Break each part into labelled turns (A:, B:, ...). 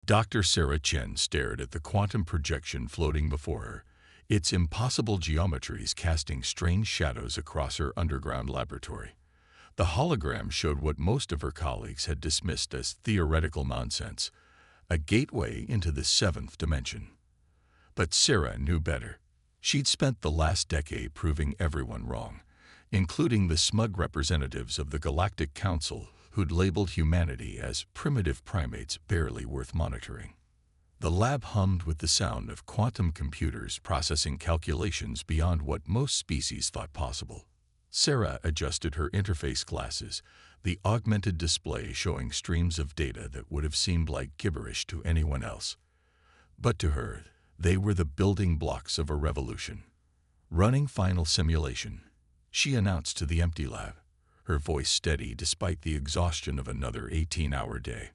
A: Dr. Sarah Chen stared at the quantum projection floating before her, its impossible geometries casting strange shadows across her underground laboratory. The hologram showed what most of her colleagues had dismissed as theoretical nonsense, a gateway into the seventh dimension. But Sarah knew better. She'd spent the last decade proving everyone wrong, including the smug representatives of the Galactic Council who'd labeled humanity as primitive primates barely worth monitoring. The lab hummed with the sound of quantum computers processing calculations beyond what most species thought possible. Sarah adjusted her interface glasses, the augmented display showing streams of data that would have seemed like gibberish to anyone else. But to her, they were the building blocks of a revolution. Running final simulation, she announced to the empty lab, her voice steady despite the exhaustion of another 18-hour day.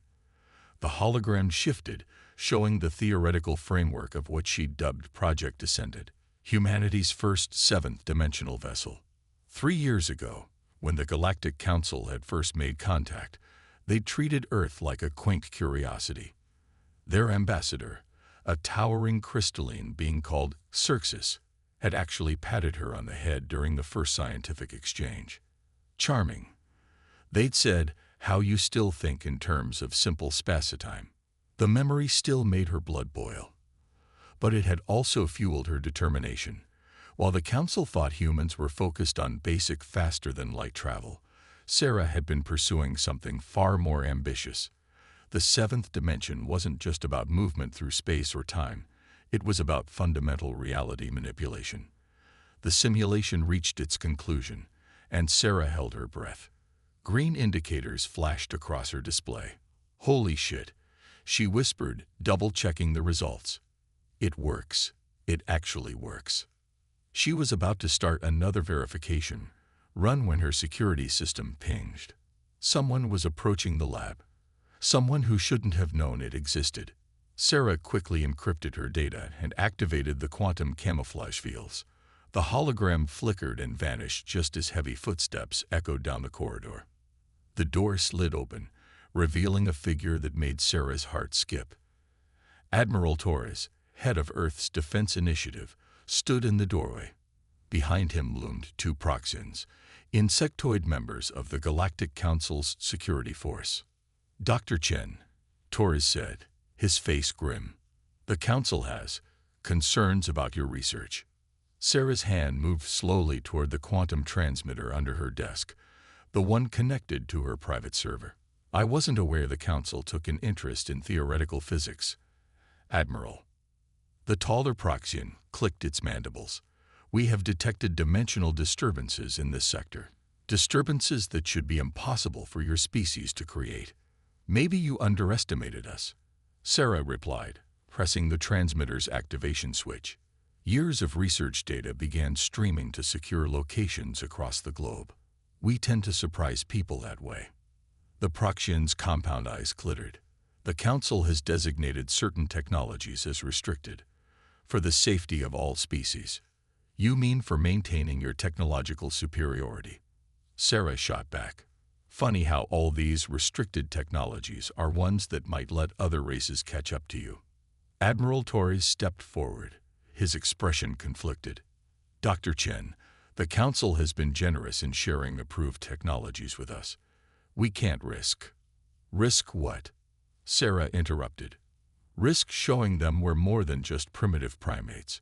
A: The hologram shifted, showing the theoretical framework of what she dubbed Project Descended, humanity's first 7th-Dimensional vessel. 3 years ago, when the Galactic Council had first made contact, they'd treated Earth like a quaint curiosity. Their ambassador, a towering crystalline being called Xerxes, had actually patted her on the head during the first scientific exchange. Charming. They'd said, "How you still think in terms of simple spacetime." The memory still made her blood boil. But it had also fueled her determination. While the Council thought humans were focused on basic faster-than-light travel, Sarah had been pursuing something far more ambitious. The seventh dimension wasn't just about movement through space or time. It was about fundamental reality manipulation. The simulation reached its conclusion, and Sarah held her breath. Green indicators flashed across her display. "Holy shit," she whispered, double-checking the results. "It works. It actually works." She was about to start another verification run when her security system pinged. Someone was approaching the lab. Someone who shouldn't have known it existed. Sarah quickly encrypted her data and activated the quantum camouflage fields. The hologram flickered and vanished just as heavy footsteps echoed down the corridor. The door slid open, revealing a figure that made Sarah's heart skip. Admiral Torres, head of Earth's Defense Initiative, stood in the doorway. Behind him loomed 2 Proxians, insectoid members of the Galactic Council's security force. "Dr. Chen," Torres said, his face grim. "The Council has concerns about your research." Sarah's hand moved slowly toward the quantum transmitter under her desk, the one connected to her private server. "I wasn't aware the Council took an interest in theoretical physics, Admiral." The taller Proxian clicked its mandibles. "We have detected dimensional disturbances in this sector. Disturbances that should be impossible for your species to create. Maybe you underestimated us." Sarah replied, pressing the transmitter's activation switch. Years of research data began streaming to secure locations across the globe. "We tend to surprise people that way." The Proxian's compound eyes glittered. "The Council has designated certain technologies as restricted, for the safety of all species." "You mean for maintaining your technological superiority?" Sarah shot back. "Funny how all these restricted technologies are ones that might let other races catch up to you." Admiral Torres stepped forward, his expression conflicted. "Dr. Chen, the Council has been generous in sharing approved technologies with us. We can't risk." "Risk what?" Sarah interrupted. "Risk showing them we're more than just primitive primates.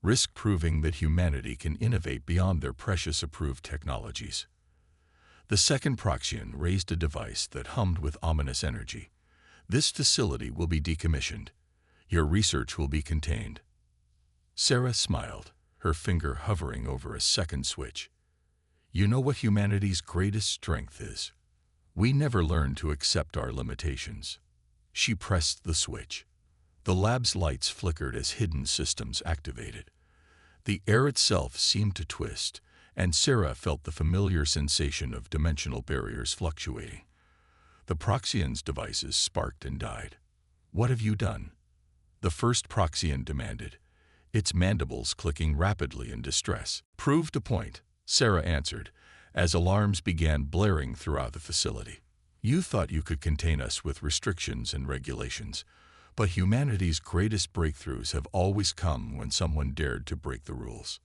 A: Risk proving that humanity can innovate beyond their precious approved technologies." The second Proxian raised a device that hummed with ominous energy. "This facility will be decommissioned. Your research will be contained." Sarah smiled, her finger hovering over a second switch. "You know what humanity's greatest strength is? We never learn to accept our limitations." She pressed the switch. The lab's lights flickered as hidden systems activated. The air itself seemed to twist, and Sarah felt the familiar sensation of dimensional barriers fluctuating. The Proxian's devices sparked and died. "What have you done?" the first Proxian demanded, its mandibles clicking rapidly in distress. "Proved a point," Sarah answered, as alarms began blaring throughout the facility. "You thought you could contain us with restrictions and regulations, But humanity's greatest breakthroughs have always come when someone dared to break the rules.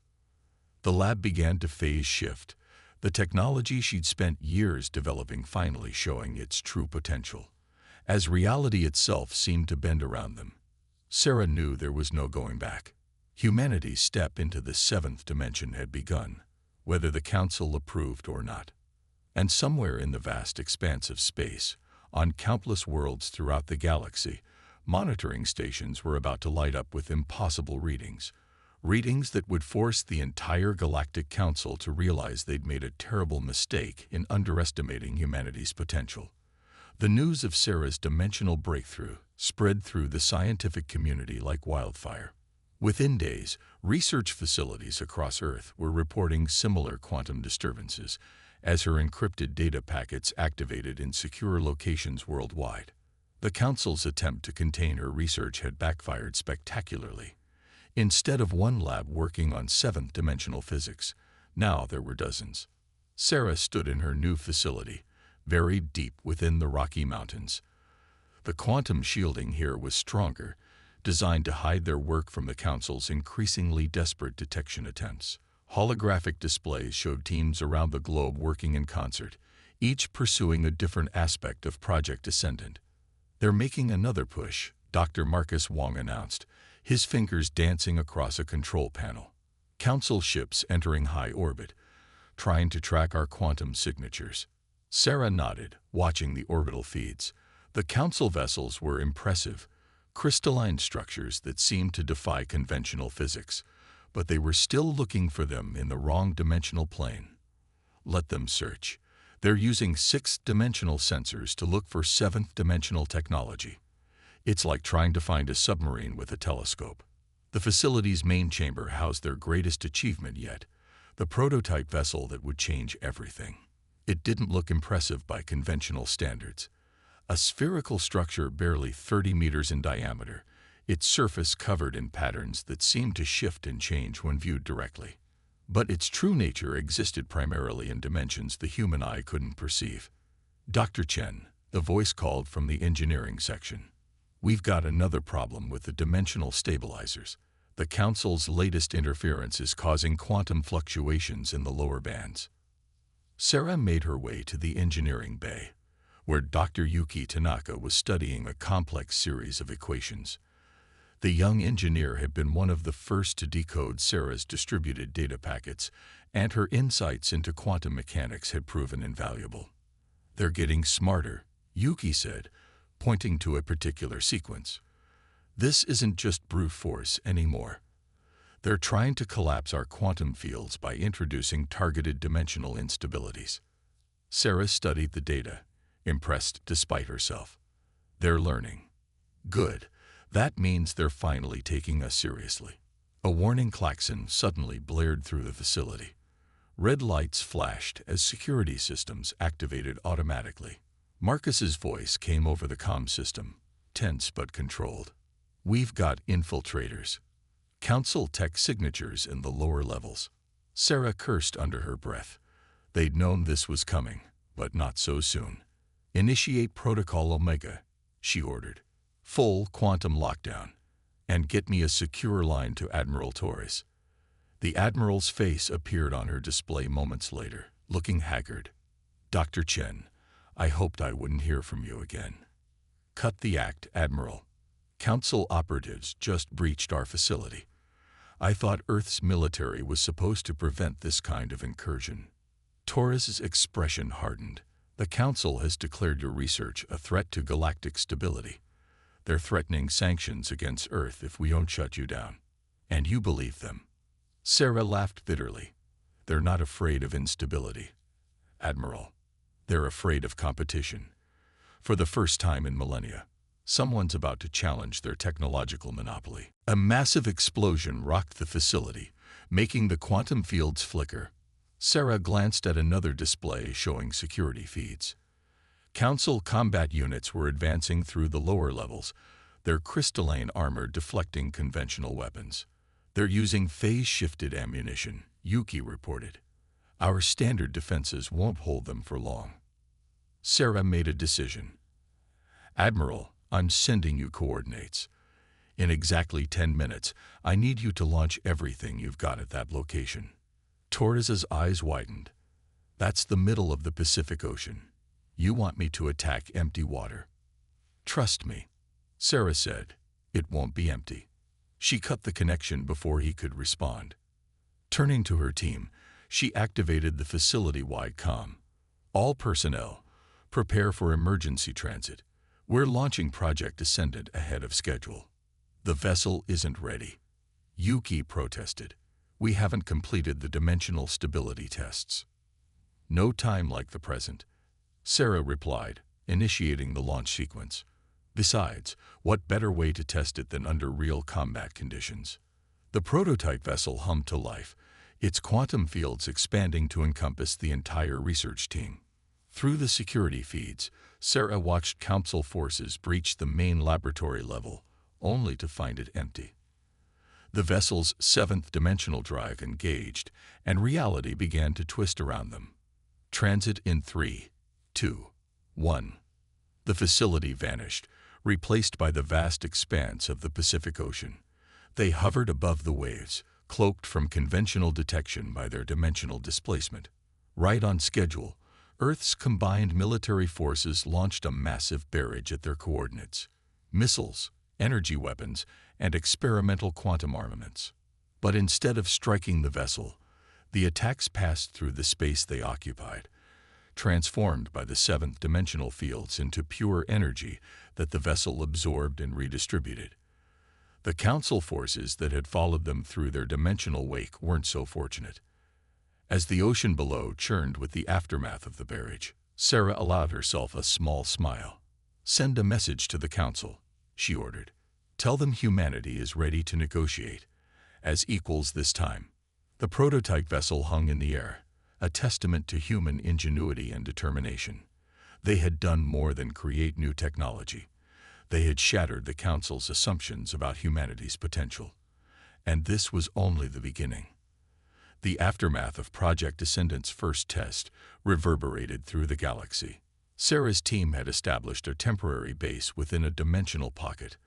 A: The lab began to phase shift, the technology she'd spent years developing finally showing its true potential. As reality itself seemed to bend around them, Sarah knew there was no going back. Humanity's step into the seventh dimension had begun, whether the Council approved or not. And somewhere in the vast expanse of space, on countless worlds throughout the galaxy, monitoring stations were about to light up with impossible readings. Readings that would force the entire Galactic Council to realize they'd made a terrible mistake in underestimating humanity's potential. The news of Sarah's dimensional breakthrough spread through the scientific community like wildfire. Within days, research facilities across Earth were reporting similar quantum disturbances as her encrypted data packets activated in secure locations worldwide. The Council's attempt to contain her research had backfired spectacularly. Instead of one lab working on seventh-dimensional physics, now there were dozens. Sarah stood in her new facility, buried deep within the Rocky Mountains. The quantum shielding here was stronger, designed to hide their work from the Council's increasingly desperate detection attempts. Holographic displays showed teams around the globe working in concert, each pursuing a different aspect of Project Ascendant. "They're making another push," Dr. Marcus Wong announced, his fingers dancing across a control panel. "Council ships entering high orbit, trying to track our quantum signatures." Sarah nodded, watching the orbital feeds. The Council vessels were impressive, crystalline structures that seemed to defy conventional physics, but they were still looking for them in the wrong dimensional plane. Let them search. They're using sixth-dimensional sensors to look for seventh-dimensional technology. It's like trying to find a submarine with a telescope. The facility's main chamber housed their greatest achievement yet, the prototype vessel that would change everything. It didn't look impressive by conventional standards. A spherical structure barely 30 meters in diameter, its surface covered in patterns that seemed to shift and change when viewed directly. But its true nature existed primarily in dimensions the human eye couldn't perceive. "Dr. Chen," the voice called from the engineering section. "We've got another problem with the dimensional stabilizers. The Council's latest interference is causing quantum fluctuations in the lower bands." Sarah made her way to the engineering bay, where Dr. Yuki Tanaka was studying a complex series of equations. The young engineer had been one of the first to decode Sarah's distributed data packets, and her insights into quantum mechanics had proven invaluable. "They're getting smarter," Yuki said, pointing to a particular sequence. "This isn't just brute force anymore. They're trying to collapse our quantum fields by introducing targeted dimensional instabilities." Sarah studied the data, impressed despite herself. "They're learning." "Good. That means they're finally taking us seriously." A warning klaxon suddenly blared through the facility. Red lights flashed as security systems activated automatically. Marcus's voice came over the comm system, tense but controlled. "We've got infiltrators. Council tech signatures in the lower levels." Sarah cursed under her breath. They'd known this was coming, but not so soon. "Initiate Protocol Omega," she ordered. "Full quantum lockdown. And get me a secure line to Admiral Torres." The Admiral's face appeared on her display moments later, looking haggard. "Dr. Chen, I hoped I wouldn't hear from you again." "Cut the act, Admiral. Council operatives just breached our facility. I thought Earth's military was supposed to prevent this kind of incursion." Torres's expression hardened. "The Council has declared your research a threat to galactic stability. They're threatening sanctions against Earth if we don't shut you down. And you believe them." Sarah laughed bitterly. "They're not afraid of instability, Admiral. They're afraid of competition. For the first time in millennia, someone's about to challenge their technological monopoly." A massive explosion rocked the facility, making the quantum fields flicker. Sarah glanced at another display showing security feeds. Council combat units were advancing through the lower levels, their crystalline armor deflecting conventional weapons. "They're using phase-shifted ammunition," Yuki reported. "Our standard defenses won't hold them for long." Sarah made a decision. "Admiral, I'm sending you coordinates. In exactly 10 minutes, I need you to launch everything you've got at that location. Torres's eyes widened. That's the middle of the Pacific Ocean. You want me to attack empty water? Trust me, Sarah said. It won't be empty. She cut the connection before he could respond. Turning to her team, she activated the facility-wide comm. All personnel, prepare for emergency transit. We're launching Project Ascendant ahead of schedule. The vessel isn't ready. Yuki protested. We haven't completed the dimensional stability tests. No time like the present, Sarah replied, initiating the launch sequence. Besides, what better way to test it than under real combat conditions? The prototype vessel hummed to life, its quantum fields expanding to encompass the entire research team. Through the security feeds, Sarah watched Council forces breach the main laboratory level, only to find it empty. The vessel's 7th-Dimensional drive engaged, and reality began to twist around them. Transit in 3, 2, 1. The facility vanished, replaced by the vast expanse of the Pacific Ocean. They hovered above the waves, cloaked from conventional detection by their dimensional displacement. Right on schedule, Earth's combined military forces launched a massive barrage at their coordinates. Missiles, energy weapons, and experimental quantum armaments. But instead of striking the vessel, the attacks passed through the space they occupied, transformed by the 7th-dimensional fields into pure energy that the vessel absorbed and redistributed. The Council forces that had followed them through their dimensional wake weren't so fortunate. As the ocean below churned with the aftermath of the barrage, Sarah allowed herself a small smile. Send a message to the Council, she ordered. Tell them humanity is ready to negotiate, as equals this time. The prototype vessel hung in the air, a testament to human ingenuity and determination. They had done more than create new technology. They had shattered the Council's assumptions about humanity's potential. And this was only the beginning. The aftermath of Project Ascendant's first test reverberated through the galaxy. Sarah's team had established a temporary base within a dimensional pocket,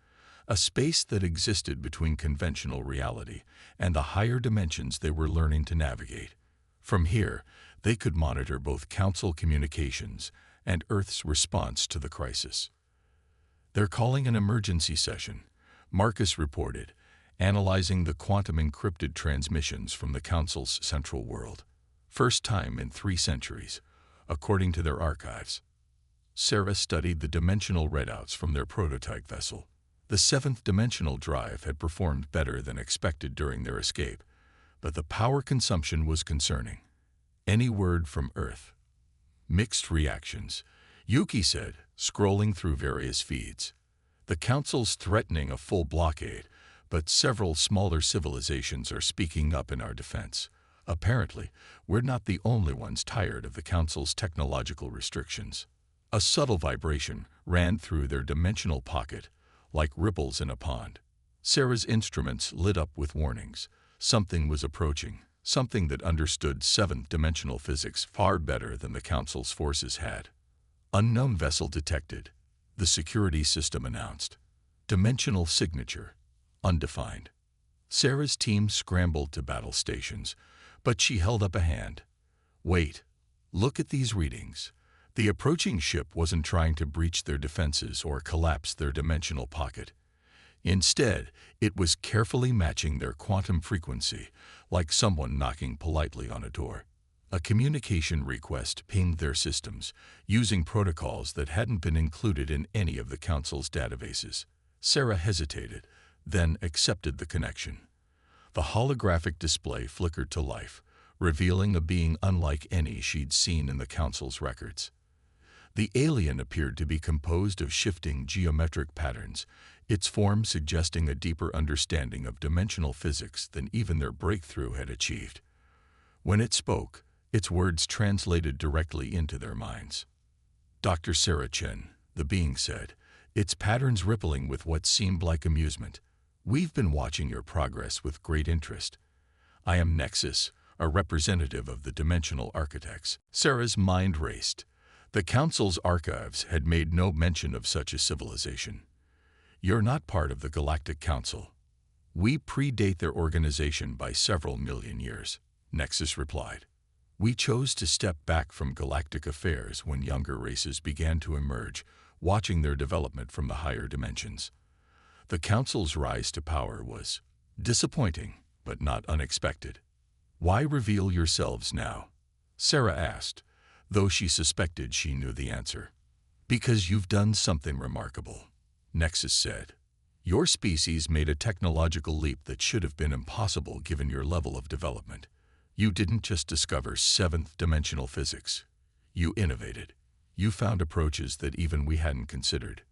A: a space that existed between conventional reality and the higher dimensions they were learning to navigate. From here, they could monitor both Council communications and Earth's response to the crisis. They're calling an emergency session, Marcus reported, analyzing the quantum encrypted transmissions from the Council's central world. First time in 3 centuries, according to their archives. Sarah studied the dimensional readouts from their prototype vessel. The 7th-dimensional drive had performed better than expected during their escape, but the power consumption was concerning. Any word from Earth? Mixed reactions, Yuki said, scrolling through various feeds. The Council's threatening a full blockade, but several smaller civilizations are speaking up in our defense. Apparently, we're not the only ones tired of the Council's technological restrictions. A subtle vibration ran through their dimensional pocket, like ripples in a pond. Sarah's instruments lit up with warnings. Something was approaching, something that understood 7th-dimensional physics far better than the Council's forces had. Unknown vessel detected, the security system announced. Dimensional signature, undefined. Sarah's team scrambled to battle stations, but she held up a hand. Wait, look at these readings. The approaching ship wasn't trying to breach their defenses or collapse their dimensional pocket. Instead, it was carefully matching their quantum frequency, like someone knocking politely on a door. A communication request pinged their systems, using protocols that hadn't been included in any of the Council's databases. Sarah hesitated, then accepted the connection. The holographic display flickered to life, revealing a being unlike any she'd seen in the Council's records. The alien appeared to be composed of shifting geometric patterns, its form suggesting a deeper understanding of dimensional physics than even their breakthrough had achieved. When it spoke, its words translated directly into their minds. Dr. Sarah Chen, the being said, its patterns rippling with what seemed like amusement. We've been watching your progress with great interest. I am Nexus, a representative of the dimensional architects. Sarah's mind raced. The Council's archives had made no mention of such a civilization. You're not part of the Galactic Council. We predate their organization by several million years, Nexus replied. We chose to step back from galactic affairs when younger races began to emerge, watching their development from the higher dimensions. The Council's rise to power was disappointing, but not unexpected. Why reveal yourselves now? Sarah asked, though she suspected she knew the answer. Because you've done something remarkable, Nexus said. Your species made a technological leap that should have been impossible given your level of development. You didn't just discover 7th-dimensional physics. You innovated. You found approaches that even we hadn't considered.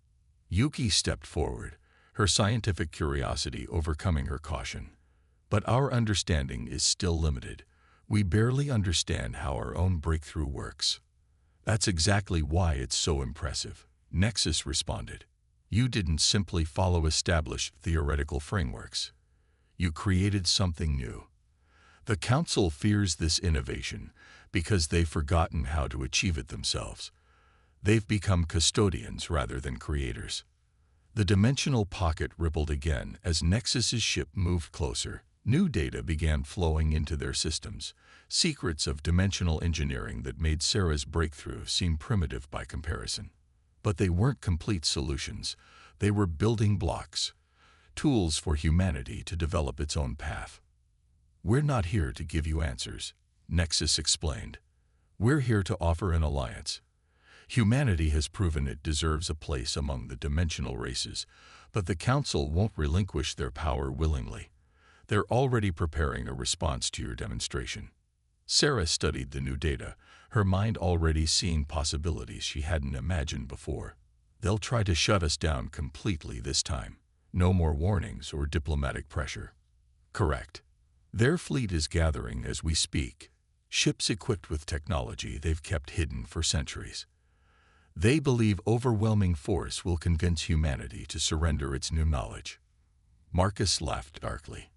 A: Yuki stepped forward, her scientific curiosity overcoming her caution. But our understanding is still limited. We barely understand how our own breakthrough works. That's exactly why it's so impressive, Nexus responded. You didn't simply follow established theoretical frameworks. You created something new. The Council fears this innovation because they've forgotten how to achieve it themselves. They've become custodians rather than creators. The dimensional pocket rippled again as Nexus's ship moved closer. New data began flowing into their systems, secrets of dimensional engineering that made Sarah's breakthrough seem primitive by comparison. But they weren't complete solutions. They were building blocks, tools for humanity to develop its own path. We're not here to give you answers, Nexus explained. We're here to offer an alliance. Humanity has proven it deserves a place among the dimensional races, but the Council won't relinquish their power willingly. They're already preparing a response to your demonstration. Sarah studied the new data, her mind already seeing possibilities she hadn't imagined before. They'll try to shut us down completely this time. No more warnings or diplomatic pressure. Correct. Their fleet is gathering as we speak, ships equipped with technology they've kept hidden for centuries. They believe overwhelming force will convince humanity to surrender its new knowledge. Marcus laughed darkly.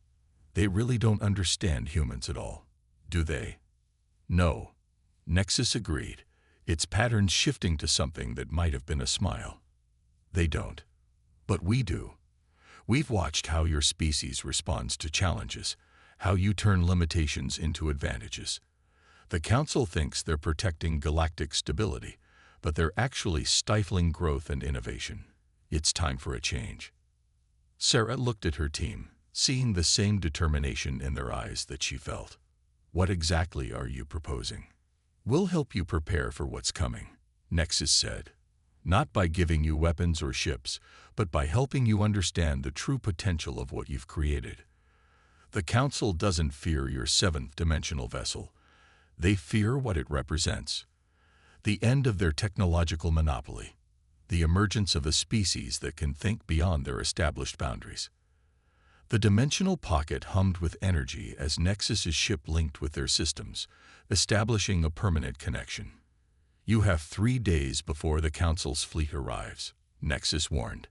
A: They really don't understand humans at all, do they? No. Nexus agreed, its patterns shifting to something that might have been a smile. They don't. But we do. We've watched how your species responds to challenges, how you turn limitations into advantages. The Council thinks they're protecting galactic stability, but they're actually stifling growth and innovation. It's time for a change. Sarah looked at her team, seeing the same determination in their eyes that she felt. What exactly are you proposing? We'll help you prepare for what's coming, Nexus said. Not by giving you weapons or ships, but by helping you understand the true potential of what you've created. The Council doesn't fear your 7th-dimensional vessel. They fear what it represents. The end of their technological monopoly. The emergence of a species that can think beyond their established boundaries. The dimensional pocket hummed with energy as Nexus's ship linked with their systems, establishing a permanent connection. You have 3 days before the Council's fleet arrives, Nexus warned.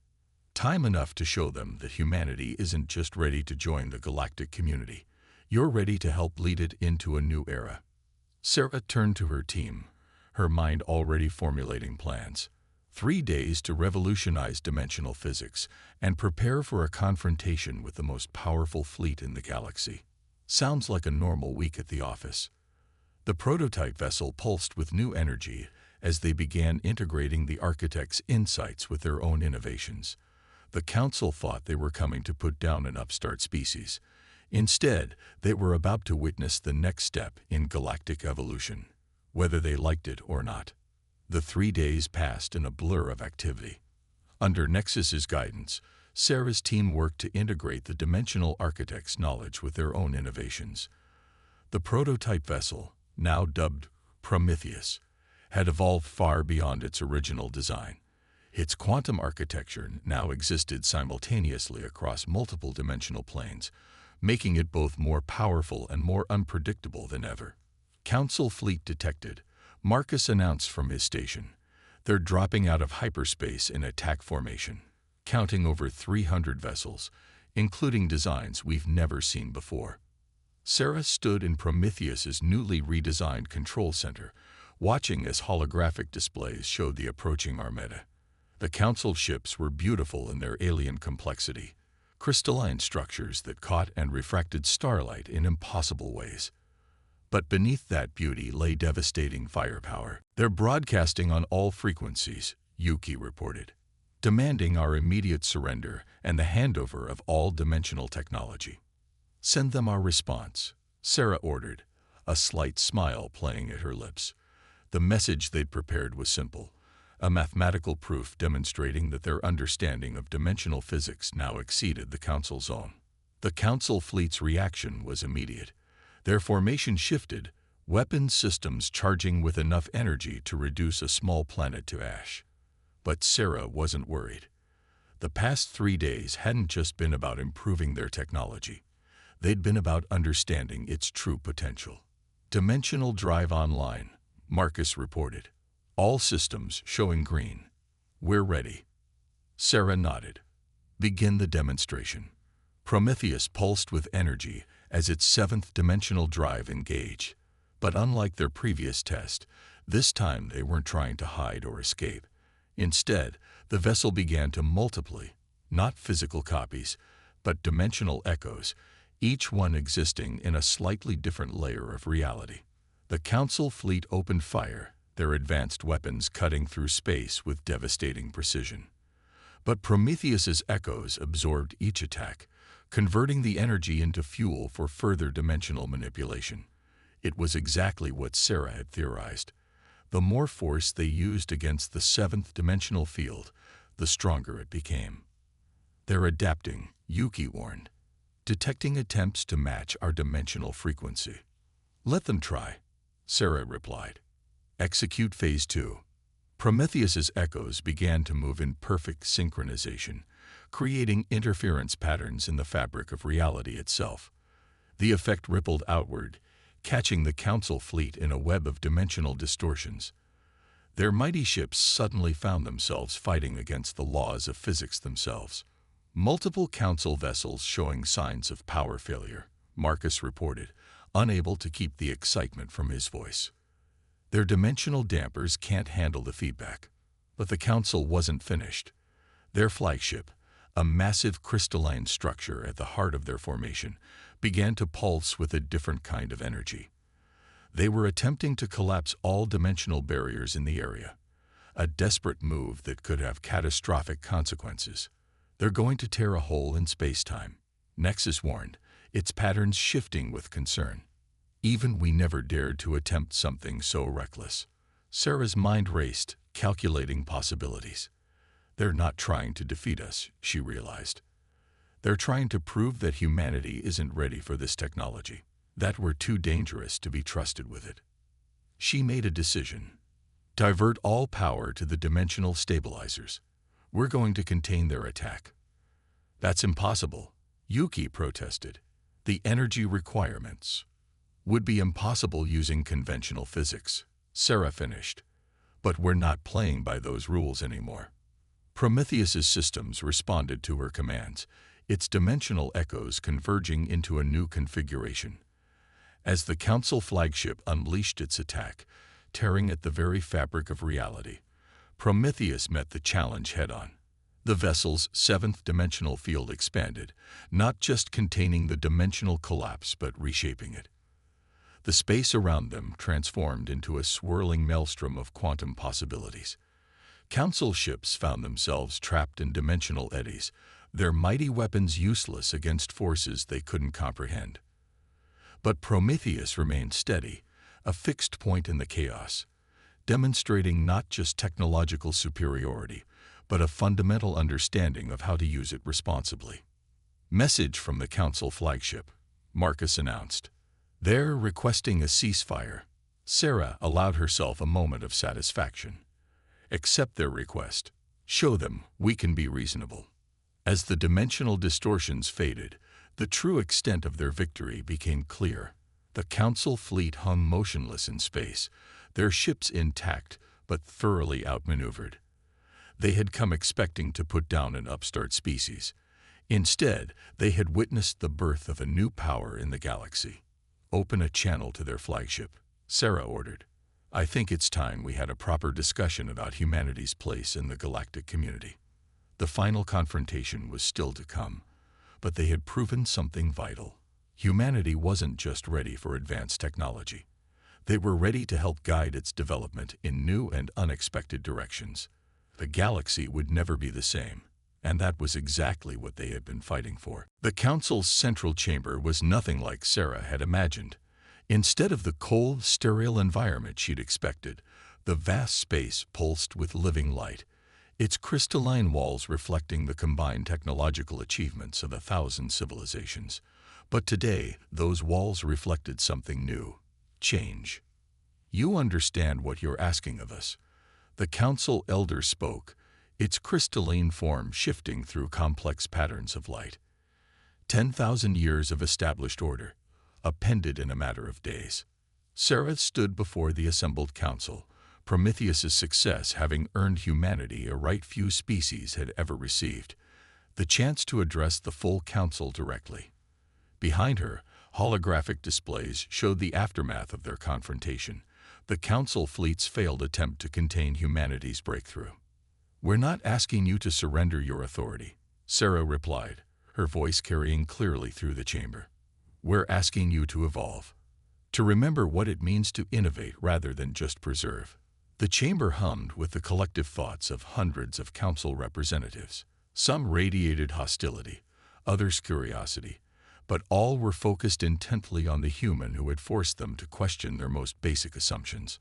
A: Time enough to show them that humanity isn't just ready to join the galactic community. You're ready to help lead it into a new era. Sarah turned to her team, her mind already formulating plans. 3 days to revolutionize dimensional physics and prepare for a confrontation with the most powerful fleet in the galaxy. Sounds like a normal week at the office. The prototype vessel pulsed with new energy as they began integrating the architect's insights with their own innovations. The Council thought they were coming to put down an upstart species. Instead, they were about to witness the next step in galactic evolution, whether they liked it or not. The 3 days passed in a blur of activity. Under Nexus's guidance, Sarah's team worked to integrate the dimensional architect's knowledge with their own innovations. The prototype vessel, now dubbed Prometheus, had evolved far beyond its original design. Its quantum architecture now existed simultaneously across multiple dimensional planes, making it both more powerful and more unpredictable than ever. Council fleet detected, Marcus announced from his station. They're dropping out of hyperspace in attack formation, counting over 300 vessels, including designs we've never seen before. Sarah stood in Prometheus's newly redesigned control center, watching as holographic displays showed the approaching armada. The Council ships were beautiful in their alien complexity, crystalline structures that caught and refracted starlight in impossible ways. But beneath that beauty lay devastating firepower. "They're broadcasting on all frequencies," Yuki reported, demanding our immediate surrender and the handover of all dimensional technology. "Send them our response," Sarah ordered, a slight smile playing at her lips. The message they'd prepared was simple, a mathematical proof demonstrating that their understanding of dimensional physics now exceeded the Council's own. The Council fleet's reaction was immediate. Their formation shifted, weapons systems charging with enough energy to reduce a small planet to ash. But Sarah wasn't worried. The past 3 days hadn't just been about improving their technology. They'd been about understanding its true potential. "Dimensional drive online," Marcus reported. "All systems showing green. We're ready." Sarah nodded. "Begin the demonstration." Prometheus pulsed with energy as its 7th-dimensional drive engaged. But unlike their previous test, this time they weren't trying to hide or escape. Instead, the vessel began to multiply, not physical copies, but dimensional echoes, each one existing in a slightly different layer of reality. The Council fleet opened fire, their advanced weapons cutting through space with devastating precision. But Prometheus's echoes absorbed each attack, converting the energy into fuel for further dimensional manipulation. It was exactly what Sarah had theorized. The more force they used against the 7th-dimensional field, the stronger it became. "They're adapting," Yuki warned, "detecting attempts to match our dimensional frequency." "Let them try," Sarah replied. "Execute Phase 2. Prometheus's echoes began to move in perfect synchronization, creating interference patterns in the fabric of reality itself. The effect rippled outward, catching the Council fleet in a web of dimensional distortions. Their mighty ships suddenly found themselves fighting against the laws of physics themselves. Multiple Council vessels showing signs of power failure, Marcus reported, unable to keep the excitement from his voice. Their dimensional dampers can't handle the feedback. But the Council wasn't finished. Their flagship, a massive crystalline structure at the heart of their formation, began to pulse with a different kind of energy. They were attempting to collapse all dimensional barriers in the area, a desperate move that could have catastrophic consequences. "They're going to tear a hole in space-time," Nexus warned, its patterns shifting with concern. "Even we never dared to attempt something so reckless." Sarah's mind raced, calculating possibilities. "They're not trying to defeat us," she realized. "They're trying to prove that humanity isn't ready for this technology, that we're too dangerous to be trusted with it." She made a decision. "Divert all power to the dimensional stabilizers. We're going to contain their attack." "That's impossible," Yuki protested. "The energy requirements would be impossible using conventional physics," Sarah finished. "But we're not playing by those rules anymore." Prometheus's systems responded to her commands, its dimensional echoes converging into a new configuration. As the Council flagship unleashed its attack, tearing at the very fabric of reality, Prometheus met the challenge head-on. The vessel's 7th-dimensional field expanded, not just containing the dimensional collapse but reshaping it. The space around them transformed into a swirling maelstrom of quantum possibilities. Council ships found themselves trapped in dimensional eddies, their mighty weapons useless against forces they couldn't comprehend. But Prometheus remained steady, a fixed point in the chaos, demonstrating not just technological superiority, but a fundamental understanding of how to use it responsibly. "Message from the Council flagship," Marcus announced. "They're requesting a ceasefire." Sarah allowed herself a moment of satisfaction. "Accept their request. Show them we can be reasonable." As the dimensional distortions faded, the true extent of their victory became clear. The Council fleet hung motionless in space, their ships intact but thoroughly outmaneuvered. They had come expecting to put down an upstart species. Instead, they had witnessed the birth of a new power in the galaxy. "Open a channel to their flagship," Sarah ordered. I think it's time we had a proper discussion about humanity's place in the galactic community. The final confrontation was still to come, but they had proven something vital. Humanity wasn't just ready for advanced technology. They were ready to help guide its development in new and unexpected directions. The galaxy would never be the same, and that was exactly what they had been fighting for. The Council's central chamber was nothing like Sarah had imagined. Instead of the cold, sterile environment she'd expected, the vast space pulsed with living light, its crystalline walls reflecting the combined technological achievements of 1,000 civilizations. But today, those walls reflected something new: change. You understand what you're asking of us. The Council elder spoke, its crystalline form shifting through complex patterns of light. 10,000 years of established order, appended in a matter of days. Sarah stood before the assembled council, Prometheus's success having earned humanity a right few species had ever received, the chance to address the full council directly. Behind her, holographic displays showed the aftermath of their confrontation, the council fleet's failed attempt to contain humanity's breakthrough. "We're not asking you to surrender your authority," Sarah replied, her voice carrying clearly through the chamber. "We're asking you to evolve, to remember what it means to innovate rather than just preserve." The chamber hummed with the collective thoughts of hundreds of council representatives. Some radiated hostility, others curiosity, but all were focused intently on the human who had forced them to question their most basic assumptions.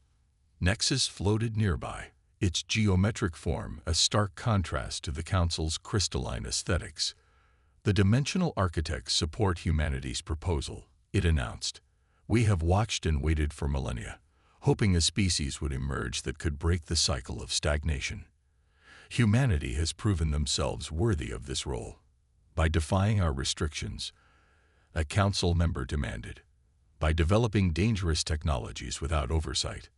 A: Nexus floated nearby, its geometric form a stark contrast to the council's crystalline aesthetics. "The dimensional architects support humanity's proposal," it announced. "We have watched and waited for millennia, hoping a species would emerge that could break the cycle of stagnation. Humanity has proven themselves worthy of this role. By defying our restrictions," a council member demanded, "by developing dangerous technologies without oversight,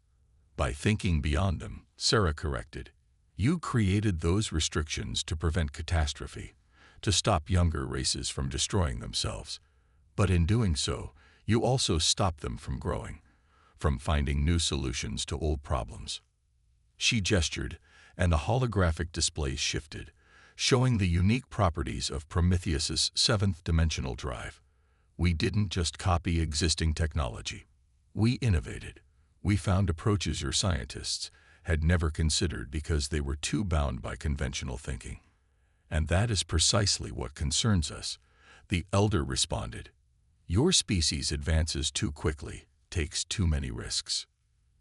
A: by thinking beyond them," Sarah corrected. "You created those restrictions to prevent catastrophe, to stop younger races from destroying themselves. But in doing so, you also stopped them from growing, from finding new solutions to old problems." She gestured, and the holographic displays shifted, showing the unique properties of Prometheus's 7th-Dimensional drive. "We didn't just copy existing technology. We innovated. We found approaches your scientists had never considered because they were too bound by conventional thinking. And that is precisely what concerns us," the elder responded. "Your species advances too quickly, takes too many risks."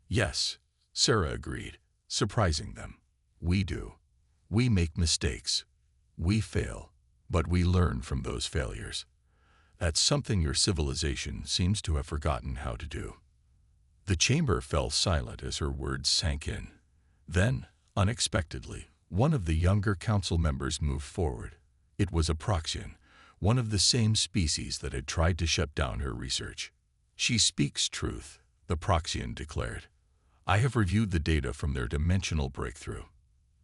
A: "Yes," Sarah agreed, surprising them. "We do. We make mistakes. We fail, but we learn from those failures. That's something your civilization seems to have forgotten how to do." The chamber fell silent as her words sank in. Then, unexpectedly, one of the younger council members moved forward. It was a Proxian, one of the same species that had tried to shut down her research. "She speaks truth," the Proxian declared. "I have reviewed the data from their dimensional breakthrough.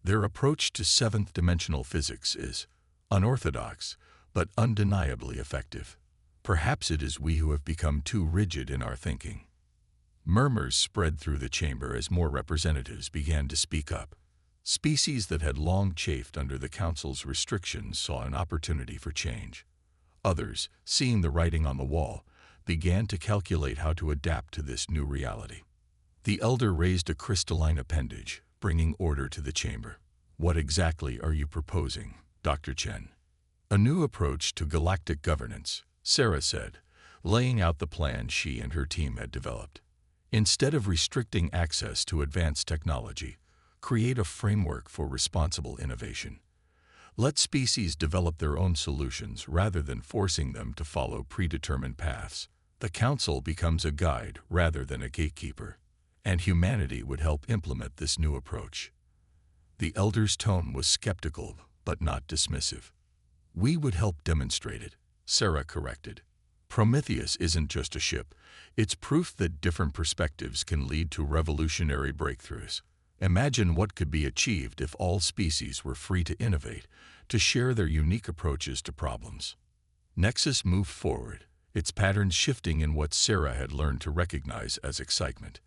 A: Their approach to 7th-dimensional physics is unorthodox, but undeniably effective. Perhaps it is we who have become too rigid in our thinking." Murmurs spread through the chamber as more representatives began to speak up. Species that had long chafed under the council's restrictions saw an opportunity for change. Others, seeing the writing on the wall, began to calculate how to adapt to this new reality. The elder raised a crystalline appendage, bringing order to the chamber. "What exactly are you proposing, Dr. Chen?" "A new approach to galactic governance," Sarah said, laying out the plan she and her team had developed. "Instead of restricting access to advanced technology, create a framework for responsible innovation. Let species develop their own solutions rather than forcing them to follow predetermined paths. The council becomes a guide rather than a gatekeeper, and humanity would help implement this new approach." The elder's tone was skeptical, but not dismissive. "We would help demonstrate it," Sarah corrected. "Prometheus isn't just a ship. It's proof that different perspectives can lead to revolutionary breakthroughs. Imagine what could be achieved if all species were free to innovate, to share their unique approaches to problems." Nexus moved forward, its patterns shifting in what Sarah had learned to recognize as excitement.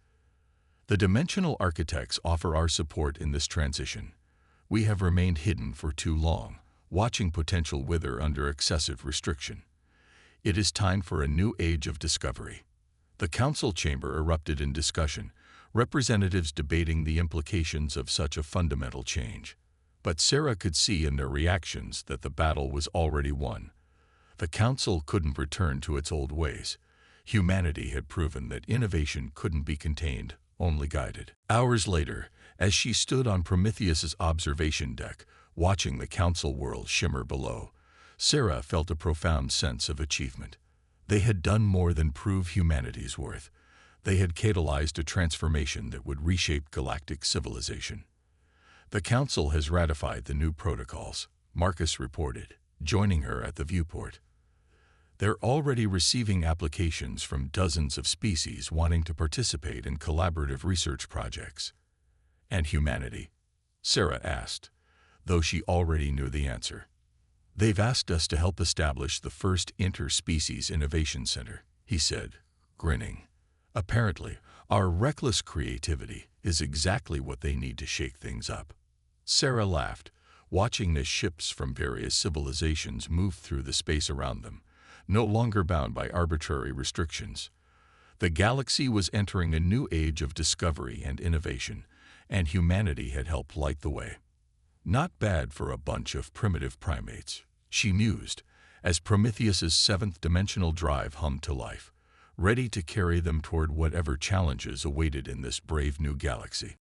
A: The dimensional architects offer our support in this transition. We have remained hidden for too long, watching potential wither under excessive restriction. It is time for a new age of discovery. The council chamber erupted in discussion, representatives debating the implications of such a fundamental change. But Sarah could see in their reactions that the battle was already won. The council couldn't return to its old ways. Humanity had proven that innovation couldn't be contained, only guided. Hours later, as she stood on Prometheus's observation deck, watching the council world shimmer below, Sarah felt a profound sense of achievement. They had done more than prove humanity's worth. They had catalyzed a transformation that would reshape galactic civilization. The Council has ratified the new protocols, Marcus reported, joining her at the viewport. They're already receiving applications from dozens of species wanting to participate in collaborative research projects. And humanity? Sarah asked, though she already knew the answer. They've asked us to help establish the first interspecies innovation center, he said, grinning. Apparently, our reckless creativity is exactly what they need to shake things up. Sarah laughed, watching as ships from various civilizations moved through the space around them, no longer bound by arbitrary restrictions. The galaxy was entering a new age of discovery and innovation, and humanity had helped light the way. Not bad for a bunch of primitive primates, she mused, as Prometheus's 7th-Dimensional drive hummed to life, ready to carry them toward whatever challenges awaited in this brave new galaxy.